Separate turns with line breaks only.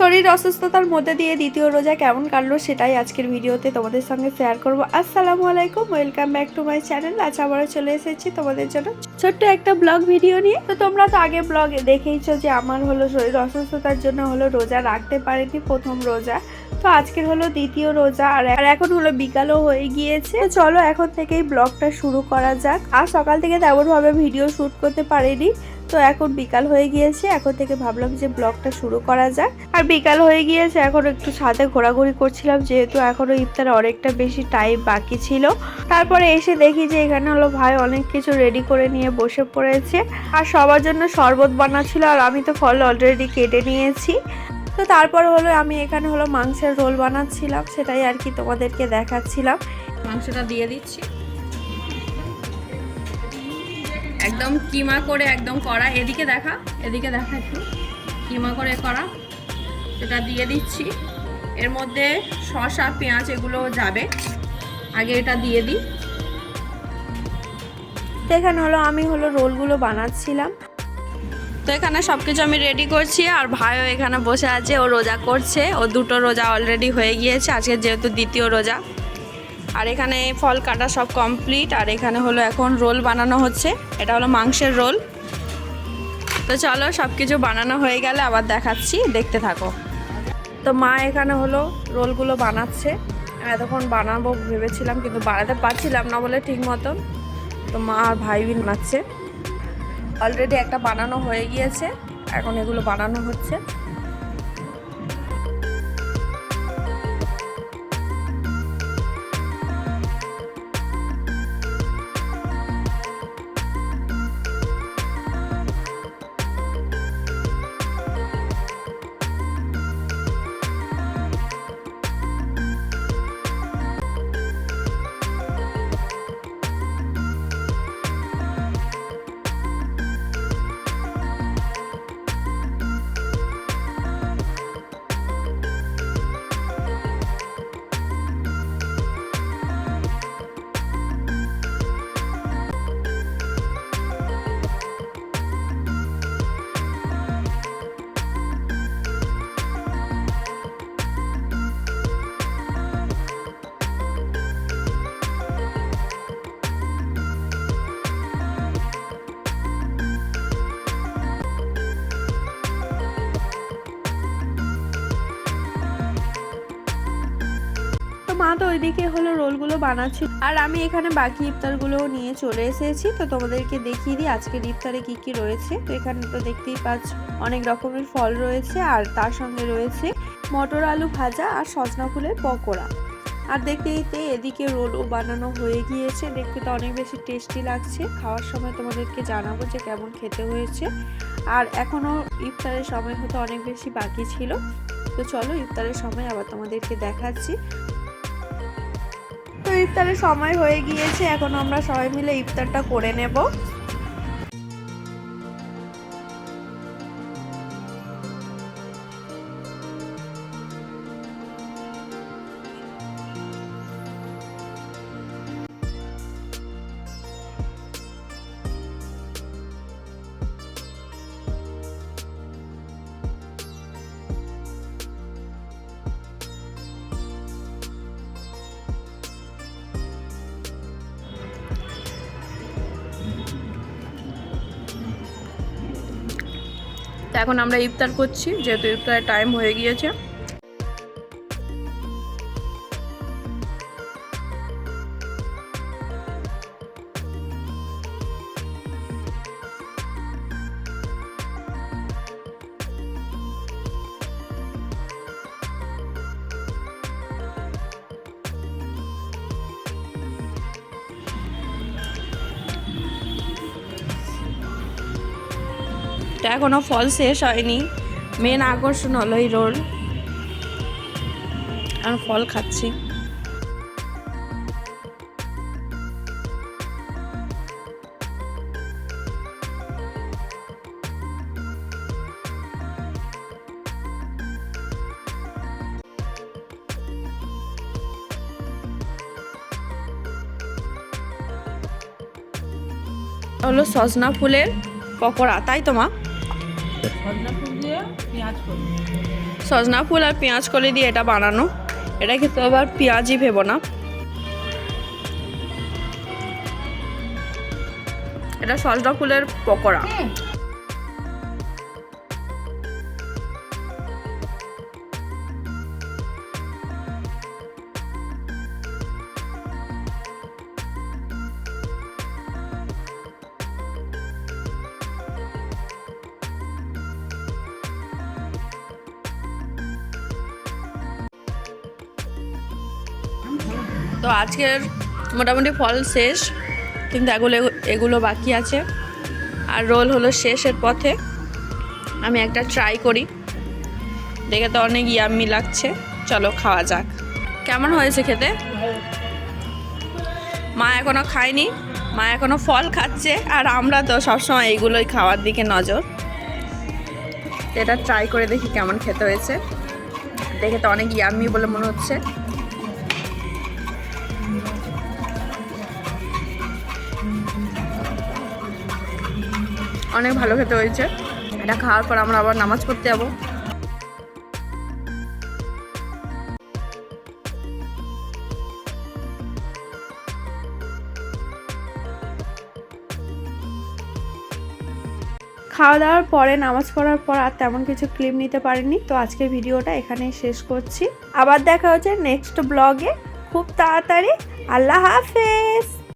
শরীর অসুস্থতার মধ্যে দিয়ে দ্বিতীয় রোজা কেমন কাটলো সেটাই আজকের ভিডিওতে তোমাদের সঙ্গে শেয়ার করব। আসসালামু আলাইকুম, welcome back to my channel. আজ আবারও চলে এসেছি তোমাদের জন্য ছোট্ট একটা ব্লগ ভিডিও নিয়ে। তো তোমরা তো আগে ব্লগে দেখেইছো যে আমার হলো শরীর অসুস্থতার জন্য হলো রোজা রাখতে পারিনি, প্রথম রোজা। তো আজকের হলো দ্বিতীয় রোজা, আর এখন হলো বিকালও হয়ে গিয়েছে। চলো এখন থেকেই ব্লগটা শুরু করা যাক। আর সকাল থেকে তেমনভাবে ভিডিও শ্যুট করতে পারিনি, তো এখন বিকাল হয়ে গিয়েছে, এখন থেকে ভাবলাম যে ব্লগটা শুরু করা যাক। আর বিকাল হয়ে গিয়েছে, এখন একটু ছাদে ঘোরাঘুরি করছিলাম, যেহেতু এখনো ইফতার অনেকটা বেশি টাইম বাকি ছিল। তারপরে এসে দেখি যে এখানে হলো ভাই অনেক কিছু রেডি করে নিয়ে বসে পড়েছে, আর সবার জন্য শরবত বানাচ্ছিল, আর আমি তো ফল অলরেডি কেটে নিয়েছি। তো তারপর হলো আমি এখানে হলো মাংসের রোল বানাচ্ছিলাম, সেটাই আর কি তোমাদেরকে দেখাচ্ছিলাম।
মাংসটা দিয়ে দিচ্ছি, একদম কিমা করে একদম করা। এদিকে দেখা একটু কিমা করে করা, সেটা দিয়ে দিচ্ছি। এর মধ্যে শসা পেঁয়াজ এগুলো যাবে, আগে এটা দিয়ে দিই।
তো এখানে হলো আমি হলো রোলগুলো বানাচ্ছিলাম।
তো এখানে সব কিছু আমি রেডি করছি, আর ভাইও এখানে বসে আছে, ও রোজা করছে। ও দুটো রোজা অলরেডি হয়ে গিয়েছে, আজকে যেহেতু দ্বিতীয় রোজা। আর এখানে ফল কাটা সব কমপ্লিট, আর এখানে হলো এখন রোল বানানো হচ্ছে। এটা হলো মাংসের রোল। তো চলো সব কিছু বানানো হয়ে গেলে আবার দেখাচ্ছি, দেখতে থাকো।
তো মা এখানে হলো রোলগুলো বানাচ্ছে। এতক্ষণ বানাবো ভেবেছিলাম, কিন্তু বানাতে পারছিলাম না বলে ঠিক মতন। তো মা আর ভাই বানাচ্ছে। অলরেডি একটা বানানো হয়ে গিয়েছে, এখন এগুলো বানানো হচ্ছে। মা তো ওইদিকে হলো রোলগুলো বানাচ্ছি, আর আমি এখানে বাকি ইফতারগুলো নিয়ে চলে এসেছি। তো তোমাদেরকে দেখিয়ে দিই আজকের ইফতারে কি কি রয়েছে। তো এখানে তো দেখতেই পাচ্ছ অনেক রকমের ফল রয়েছে, আর তার সঙ্গে রয়েছে মটর আলু ভাজা আর সজনা ফুলের পকোড়া। আর দেখতে দেখতে এদিকে রোলও বানানো হয়ে গিয়েছে, দেখতে তো অনেক বেশি টেস্টি লাগছে। খাওয়ার সময় তোমাদেরকে জানাবো যে কেমন খেতে হয়েছে। আর এখনও ইফতারের সময় হতে অনেক বেশি বাকি ছিল। তো চলো ইফতারের সময় আবার তোমাদেরকে দেখাচ্ছি। তো ইফতারের সময় হয়ে গিয়েছে, এখন আমরা সবাই মিলে ইফতারটা করে নেব।
তো এখন আমরা ইফতার করছি, যেহেতু ইফতারের টাইম হয়ে গিয়েছে। এখনো ফল শেষ হয়নি, মেন আকর্ষণ হলো এই রোল। আমি ফল খাচ্ছি। হলো সজনা ফুলের পকোড়া, তাই তো মা?
সজনা ফুল দিয়ে পেঁয়াজ করবো।
সজনা ফুল আর পেঁয়াজ কলি দিয়ে এটা বানানো। এটা কিন্তু আবার পেঁয়াজই ভেবো না, এটা সজনা ফুলের পকোড়া। তো আজকের মোটামুটি ফল শেষ, কিন্তু এগুলো বাকি আছে। আর রোল হলো শেষের পথে। আমি একটা ট্রাই করি, দেখে তো অনেক ইয়াম্মি লাগছে। চলো খাওয়া যাক। কেমন হয়েছে খেতে? মা এখনও খায়নি, মা এখনও ফল খাচ্ছে, আর আমরা তো সবসময় এইগুলোই খাওয়ার দিকে নজর। এটা ট্রাই করে দেখি কেমন খেতে হয়েছে। দেখে তো অনেক ইয়াম্মি বলে মনে হচ্ছে। অনেক ভালো খেতে হয়েছে। এটা খাওয়ার পর আমরা আবার নামাজ পড়তে যাবো।
খাওয়া দাওয়ার পরে নামাজ পড়ার পর আর তেমন কিছু ক্লিপ নিতে পারিনি। তো আজকের ভিডিওটা এখানেই শেষ করছি। আবার দেখা হচ্ছে নেক্সট ব্লগে খুব তাড়াতাড়ি। আল্লাহ হাফেজ।